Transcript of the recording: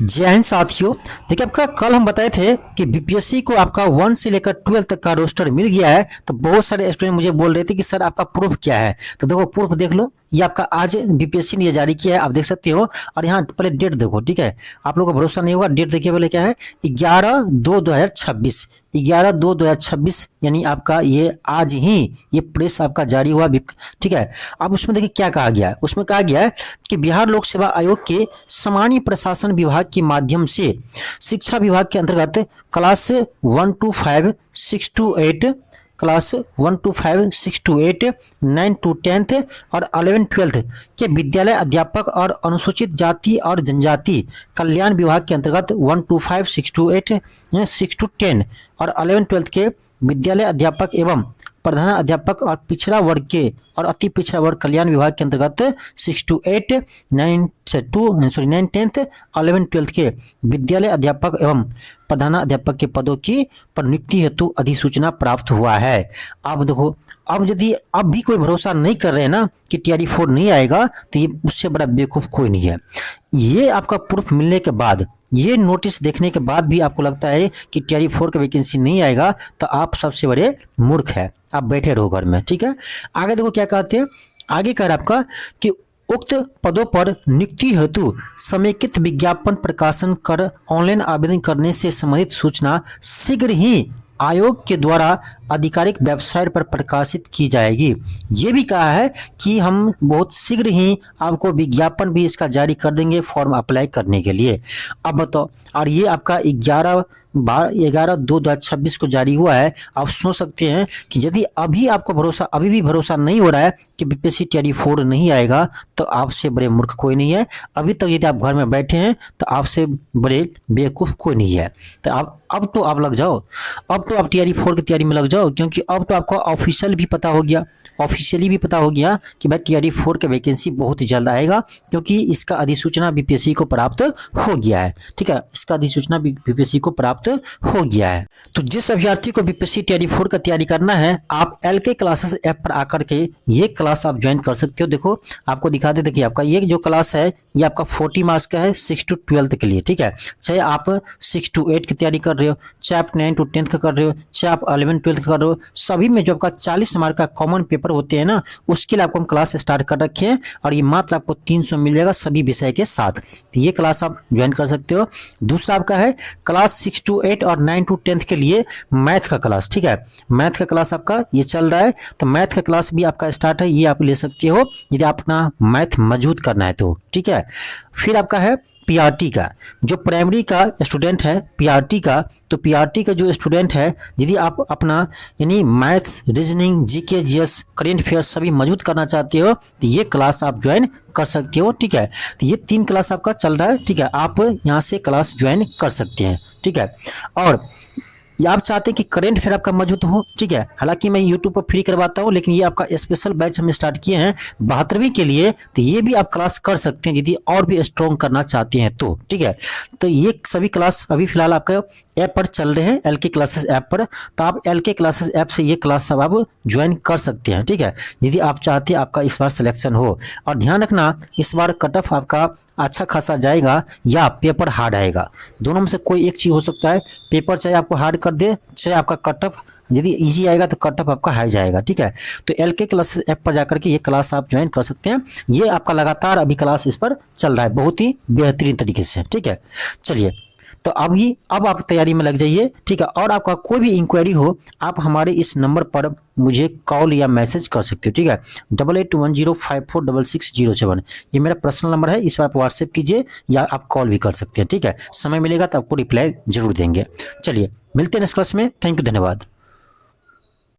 जय हिंद साथियों। देखिए आपका कल हम बताए थे कि बीपीएससी को आपका 1 से लेकर 12 तक का रोस्टर मिल गया है। तो बहुत सारे स्टूडेंट मुझे बोल रहे थे कि सर आपका प्रूफ क्या है। तो देखो प्रूफ देख लो, ये आपका आज बीपीएससी ने ये जारी किया है, आप देख सकते हो। और यहाँ पहले डेट देखो, ठीक है, आप लोगों को भरोसा नहीं होगा। डेट देखिए पहले क्या है, 11/2/2026, 11/2/2026 यानी आपका ये आज ही ये प्रेस आपका जारी हुआ, ठीक है। अब उसमें देखिए क्या कहा गया है, उसमें कहा गया है कि बिहार लोक सेवा आयोग के सामान्य प्रशासन विभाग के माध्यम से शिक्षा विभाग के अंतर्गत class 1 to 5 6 to 8, class 1 to 5 6 to 8 9 to 10 और 11-12 के विद्यालय अध्यापक और अनुसूचित जाति और जनजाति कल्याण विभाग के अंतर्गत 1 to 5 6 to 8 6 to 10 और 11-12 के विद्यालय अध्यापक एवं प्रधान अध्यापक और पिछड़ा वर्ग के और अति पिछड़ा वर्ग कल्याण विभाग के अंतर्गत 6 to 8 9 10th 11-12 के विद्यालय अध्यापक एवं प्रधान अध्यापक के पदों की पर नियुक्ति हेतु अधिसूचना प्राप्त हुआ है। अब देखो, अब यदि अब भी कोई भरोसा नहीं कर रहे हैं ना कि TRE 4 नहीं आएगा, तो ये उससे बड़ा बेवकूफ कोई नहीं है। ये आपका प्रूफ मिलने के बाद, ये नोटिस देखने के बाद भी आपको लगता है कि TRE 4 का वैकेंसी नहीं आएगा, तो आप सबसे बड़े मूर्ख है। आप बैठे रहो घर में, ठीक है। आगे देखो क्या कहते हैं, आगे कह रहा है आपका कि उक्त पदों पर नियुक्ति हेतु समेकित विज्ञापन प्रकाशन कर ऑनलाइन आवेदन करने से संबंधित सूचना शीघ्र ही आयोग के द्वारा आधिकारिक वेबसाइट पर प्रकाशित की जाएगी। ये भी कहा है कि हम बहुत शीघ्र ही आपको विज्ञापन भी इसका जारी कर देंगे फॉर्म अप्लाई करने के लिए। अब बताओ, और ये आपका 11/2/2026 को जारी हुआ है। आप सोच सकते हैं कि यदि अभी भी भरोसा नहीं हो रहा है कि बीपीएससी TRE 4 नहीं आएगा, तो आपसे बड़े मूर्ख कोई नहीं है। अभी तक यदि आप घर में बैठे हैं तो आपसे बड़े बेवकूफ़ कोई नहीं है। तो अब तो आप लग जाओ, अब तो आप TRE 4 की तैयारी में लग जाओ, क्योंकि अब तो आपको ऑफिशियली भी पता हो गया कि भाई TRE 4 का वैकेंसी बहुत ही जल्द आएगा, क्योंकि इसका अधिसूचना बीपीएससी को प्राप्त हो गया है। ठीक है, इसका अधिसूचना बीपीएससी को प्राप्त हो गया है। तो जिस अभ्यर्थी को बीपीएससी TRE 4 का तैयारी करना है, आप LK क्लासेस ऐप पर आकर के ये क्लास आप ज्वाइन कर सकते हो। देखो आपको दिखा दे, देखिए आपका ये जो क्लास है ये आपका 40 मार्क्स का है 6 to 12 के लिए, ठीक है। चाहे आप 6 to 8 की तैयारी कर रहे हो, चाहे आप 9 to 10 का कर रहे हो, चाहे आप 11-12 का कर रहे हो, सभी में जो आपका 40 मार्क का कॉमन पेपर होते हैं ना, उसके लिए आपको हम क्लास स्टार्ट कर रखे हैं। और ये मात्र आपको 300 मिल जाएगा सभी विषय के साथ। तो ये क्लास आप ज्वाइन कर सकते हो। दूसरा आपका है क्लास 6 to 8 और 9 to 10 के लिए मैथ का क्लास, ठीक है। मैथ का क्लास आपका ये चल रहा है, तो मैथ का क्लास भी आपका स्टार्ट है, ये आप ले सकते हो यदि आप अपना मैथ मजबूत करना है तो, ठीक है। फिर आपका है PRT का, जो प्राइमरी का स्टूडेंट है PRT का, तो PRT का जो स्टूडेंट है, यदि आप अपना यानी maths, reasoning, GK GS, current affairs सभी मजबूत करना चाहते हो, तो ये क्लास आप ज्वाइन कर सकते हो, ठीक है। तो ये 3 क्लास आपका चल रहा है, ठीक है। आप यहाँ से क्लास ज्वाइन कर सकते हैं, ठीक है। और आप चाहते हैं कि करेंट अफेयर आपका मजबूत हो, ठीक है। हालांकि मैं YouTube पर फ्री करवाता हूं, लेकिन ये आपका स्पेशल बैच हमने स्टार्ट किए हैं 72वीं के लिए, तो ये भी आप क्लास कर सकते हैं यदि और भी स्ट्रॉन्ग करना चाहते हैं तो, ठीक है। तो ये सभी क्लास अभी फिलहाल आपका ऐप पर चल रहे हैं, LK क्लासेस ऐप पर। तो आप LK क्लासेस ऐप से ये क्लास सब आप ज्वाइन कर सकते हैं, ठीक है, यदि आप चाहते हैं आपका इस बार सिलेक्शन हो। और ध्यान रखना, इस बार कट ऑफ आपका अच्छा खासा जाएगा या पेपर हार्ड आएगा, दोनों में से कोई एक चीज हो सकता है। पेपर चाहे आपको हार्ड कर दे, चाहे आपका कट ऑफ यदि इजी आएगा तो कट ऑफ आपका हाई जाएगा, ठीक है। तो LK क्लासेस ऐप पर जाकर के ये क्लास आप ज्वाइन कर सकते हैं। ये आपका लगातार अभी क्लास इस पर चल रहा है बहुत ही बेहतरीन तरीके से, ठीक है। चलिए, तो अब आप तैयारी में लग जाइए, ठीक है। और आपका कोई भी इंक्वायरी हो, आप हमारे इस नंबर पर मुझे कॉल या मैसेज कर सकते हो, ठीक है। 8810546607 ये मेरा पर्सनल नंबर है, इस पर आप व्हाट्सएप कीजिए या आप कॉल भी कर सकते हैं, ठीक है। समय मिलेगा तो आपको रिप्लाई जरूर देंगे। चलिए, मिलते हैं नेक्स्ट क्लास में। थैंक यू, धन्यवाद।